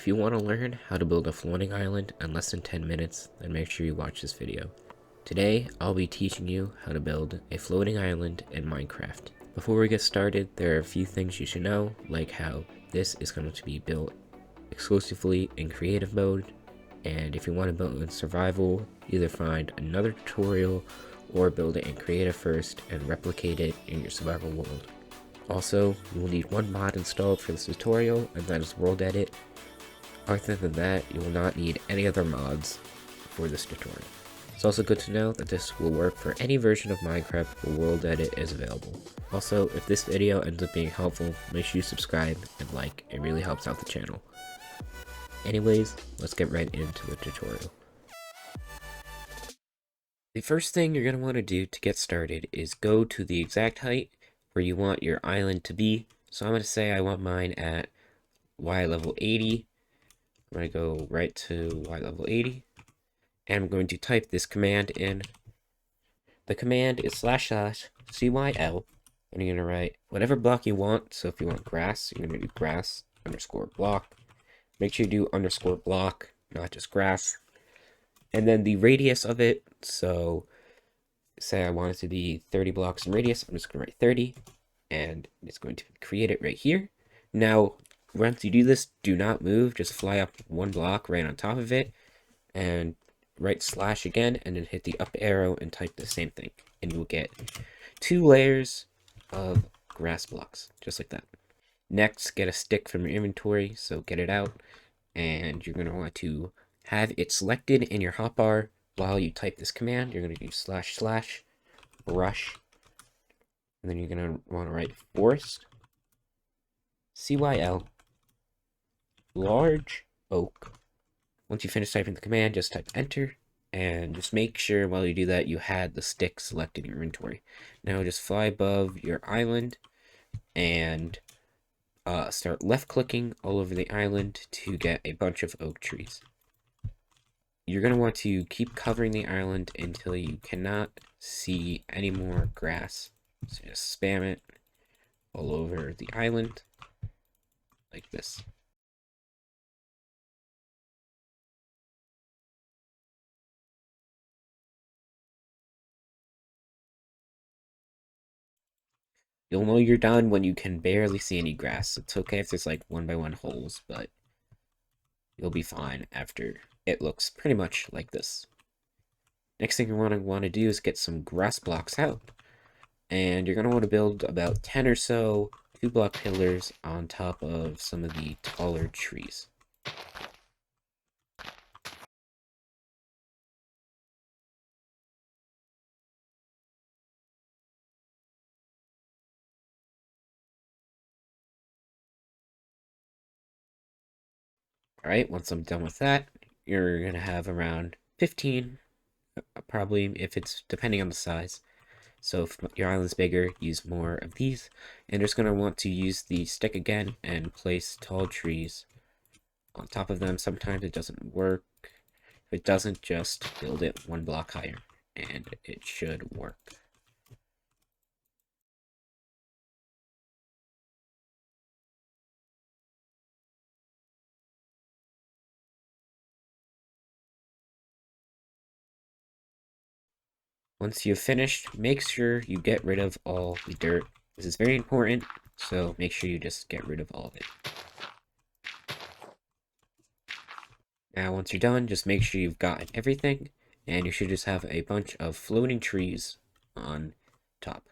If you want to learn how to build a floating island in less than 10 minutes, then make sure you watch this video. Today, I'll be teaching you how to build a floating island in Minecraft. Before we get started, there are a few things you should know, like how this is going to be built exclusively in creative mode, and if you want to build it in survival, either find another tutorial or build it in creative first and replicate it in your survival world. Also, you will need one mod installed for this tutorial, and that is World Edit. Other than that, you will not need any other mods for this tutorial. It's also good to know that this will work for any version of Minecraft where World Edit is available. Also, if this video ends up being helpful, make sure you subscribe and like, it really helps out the channel. Anyways, let's get right into the tutorial. The first thing you're going to want to do to get started is go to the exact height where you want your island to be. So I'm going to say I want mine at Y level 80. I'm going to go right to Y level 80. And I'm going to type this command in. The command is //cyl. And you're going to write whatever block you want. So if you want grass, you're going to do grass _ block. Make sure you do _ block, not just grass. And then the radius of it, so say I want it to be 30 blocks in radius, I'm just going to write 30, and it's going to create it right here. Now, once you do this, do not move, just fly up one block right on top of it, and write / again, and then hit the up arrow and type the same thing. And you'll get 2 layers of grass blocks, just like that. Next, get a stick from your inventory, so get it out, and you're going to want to have it selected in your hotbar while you type this command. You're going to do / brush, and then you're going to want to write forest, CYL, large oak. Once you finish typing the command, just type enter, and just make sure while you do that you had the stick selected in your inventory. Now just fly above your island and start left clicking all over the island to get a bunch of oak trees. You're going to want to keep covering the island until you cannot see any more grass. So just spam it all over the island like this. You'll know you're done when you can barely see any grass. It's okay if there's like 1 by 1 holes, but you'll be fine after it looks pretty much like this. Next thing you're going to want to do is get some grass blocks out. And you're going to want to build about 10 or so 2-block pillars on top of some of the taller trees. Alright, once I'm done with that, you're going to have around 15, probably, if it's depending on the size. So if your island's bigger, use more of these. And you're just going to want to use the stick again and place tall trees on top of them. Sometimes it doesn't work. If it doesn't, just build it 1 block higher, and it should work. Once you've finished, make sure you get rid of all the dirt. This is very important, so make sure you just get rid of all of it. Now, once you're done, just make sure you've gotten everything, and you should just have a bunch of floating trees on top.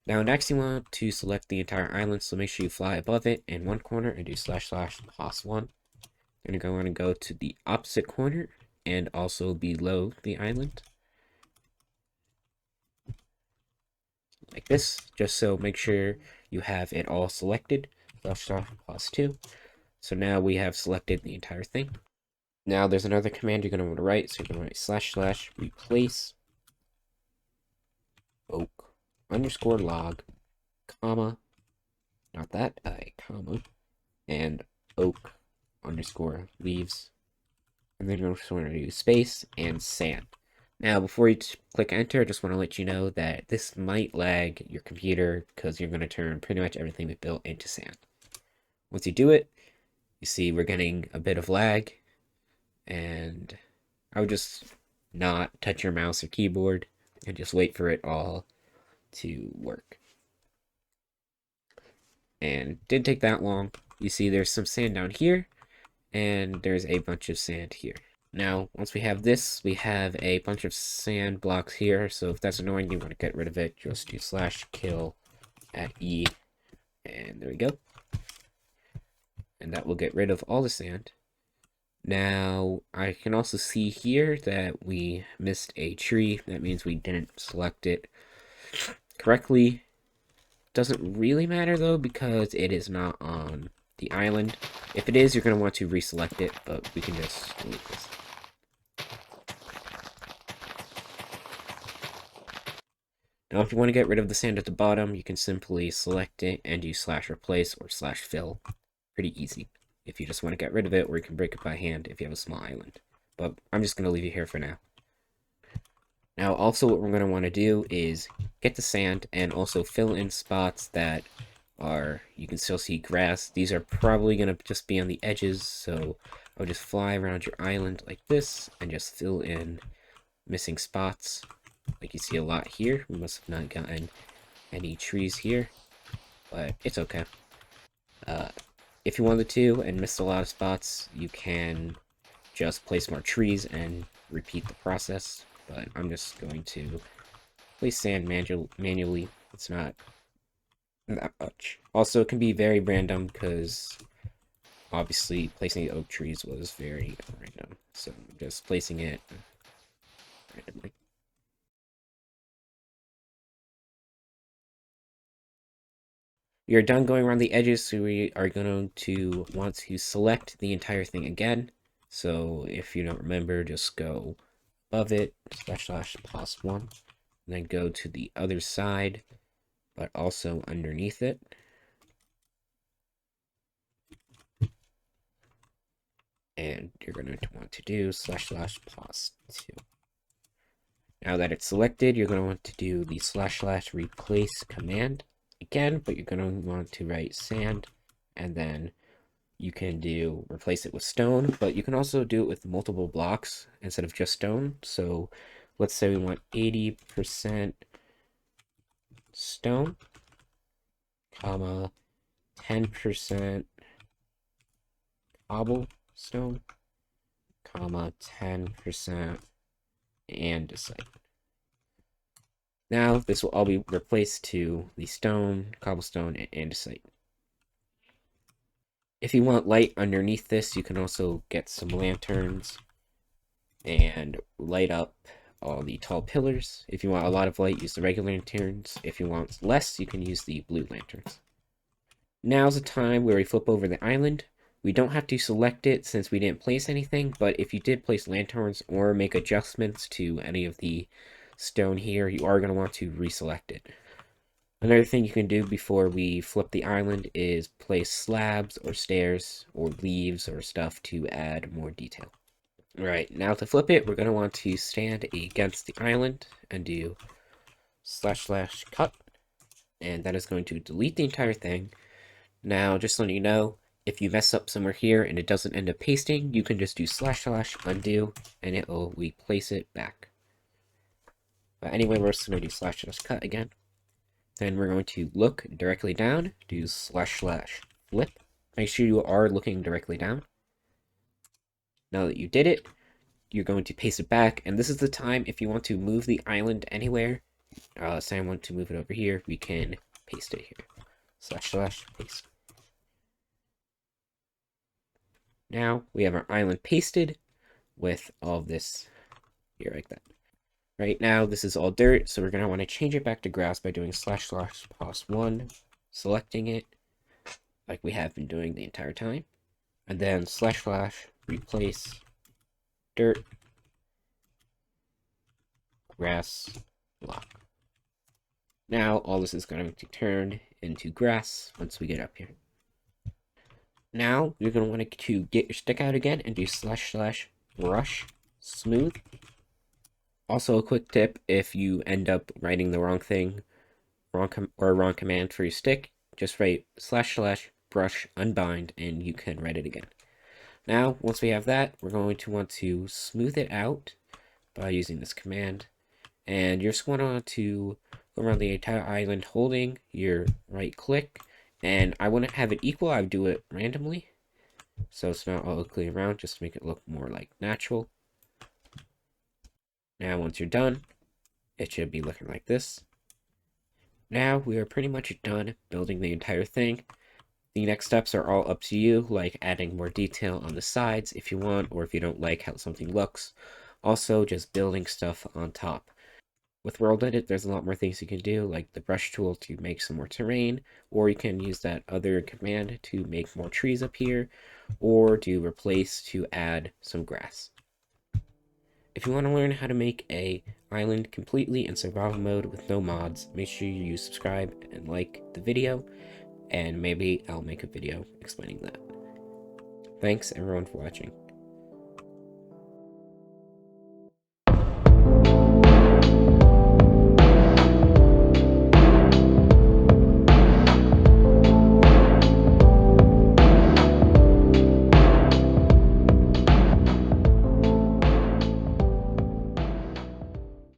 Now, next you want to select the entire island, so make sure you fly above it in one corner and do / /+1. You're going to go to the opposite corner and also below the island. Like this, just so make sure you have it all selected, / +2. So now we have selected the entire thing. Now there's another command you're going to want to write, so you're going to write / replace oak _ log, comma, not that, comma, and oak _ leaves, and then you're just going to do space and sand. Now, before you click enter, I just want to let you know that this might lag your computer because you're going to turn pretty much everything we built into sand. Once you do it, You see we're getting a bit of lag, and I would just not touch your mouse or keyboard and just wait for it all to work. And it didn't take that long. You see there's some sand down here, and there's a bunch of sand here. Now, once we have this, we have a bunch of sand blocks here, so if that's annoying, you want to get rid of it, just do /kill at E, and there we go. And that will get rid of all the sand. Now, I can also see here that we missed a tree. That means we didn't select it correctly. Doesn't really matter though, because it is not on the island. If it is, you're going to want to reselect it, but we can just delete this. Now, if you want to get rid of the sand at the bottom, you can simply select it and use /replace or /fill. Pretty easy if you just want to get rid of it, or you can break it by hand if you have a small island. But I'm just going to leave it here for now. Now, also what we're going to want to do is get the sand and also fill in spots that are, you can still see grass. These are probably going to just be on the edges, so I'll just fly around your island like this and just fill in missing spots. Like you see a lot here. We must have not gotten any trees here, but it's okay. If you wanted to and missed a lot of spots, you can just place more trees and repeat the process, but I'm just going to place sand manually. It's not that much. Also, it can be very random because obviously placing the oak trees was very random, so I'm just placing it randomly. We are done going around the edges, so we are going to want to select the entire thing again. So if you don't remember, just go above it, /+1, and then go to the other side, but also underneath it. And you're going to want to do /+2. Now that it's selected, you're going to want to do the /replace command again, but you're going to want to write sand, and then you can do replace it with stone, but you can also do it with multiple blocks instead of just stone. So let's say we want 80% stone, comma, 10% cobblestone, comma, 10% andesite. Now this will all be replaced to the stone, cobblestone, and andesite. If you want light underneath this, you can also get some lanterns and light up all the tall pillars. If you want a lot of light, use the regular lanterns. If you want less, you can use the blue lanterns. Now's the time where we flip over the island. We don't have to select it since we didn't place anything, but if you did place lanterns or make adjustments to any of the stone here, you are going to want to reselect it. Another thing you can do before we flip the island is place slabs or stairs or leaves or stuff to add more detail. Alright, now to flip it, we're going to want to stand against the island and do //cut, and that is going to delete the entire thing. Now, just letting you know, if you mess up somewhere here and it doesn't end up pasting, you can just do /undo and it will replace it back. But anyway, we're just going to do /cut again. Then we're going to look directly down, do /flip. Make sure you are looking directly down. Now that you did it, you're going to paste it back, and this is the time if you want to move the island anywhere. Say I want to move it over here, we can paste it here. /paste. Now we have our island pasted with all of this here like that. Right now, this is all dirt, so we're going to want to change it back to grass by doing /+1, selecting it, like we have been doing the entire time, and then /replace dirt, grass, block. Now, all this is going to turn into grass once we get up here. Now, you're going to want to get your stick out again and do /brush smooth. Also, a quick tip, if you end up writing the wrong thing, wrong command for your stick, just write // brush unbind, and you can write it again. Now, once we have that, we're going to want to smooth it out by using this command. And you're just going to want to go around the entire island holding your right click. And I wouldn't have it equal, I would do it randomly. So it's not all ugly around, just to make it look more like natural. Now, once you're done, it should be looking like this. Now, we are pretty much done building the entire thing. The next steps are all up to you, like adding more detail on the sides if you want, or if you don't like how something looks. Also, just building stuff on top. With World Edit, there's a lot more things you can do, like the brush tool to make some more terrain, or you can use that other command to make more trees up here, or do replace to add some grass. If you want to learn how to make a island completely in survival mode with no mods, make sure you subscribe and like the video, and maybe I'll make a video explaining that. Thanks everyone for watching.